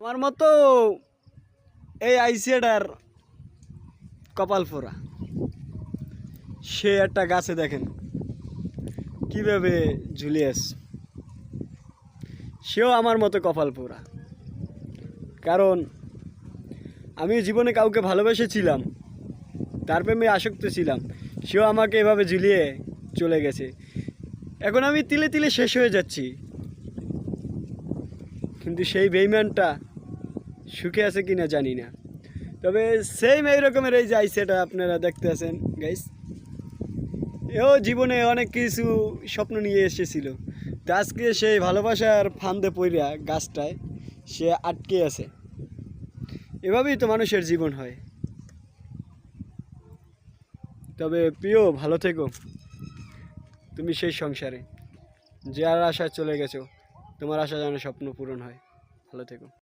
আমার মতো এই আইসিএটার কপাল পোড়া। সে একটা গাছে দেখেন কিভাবে ঝুলিয়েস, সেও আমার মতো কপাল পোড়া। কারণ আমি জীবনে কাউকে ভালোবেসেছিলাম, তার প্রেমে আসক্ত ছিলাম, সেও আমাকে এভাবে ঝুলিয়ে চলে গেছে। এখন আমি তিলে তিলে শেষ হয়ে যাচ্ছি, কিন্তু সেই বেইমানটা সুখে আছে কিনা জানি না। তবে সেম এই রকমের এই যে সেটা আপনারা দেখতে আছেন গাইস, এও জীবনে অনেক কিছু স্বপ্ন নিয়ে এসেছিল, তো আজকে সেই ভালোবাসার ফান্দে পইরা গাছটায় সে আটকে আছে। এভাবেই তো মানুষের জীবন হয়। তবে প্রিয়, ভালো থেকো তুমি সেই সংসারে, যে আর আশায় চলে গেছো, তোমার আশা যেন স্বপ্ন পূরণ হয়। ভালো থেকো।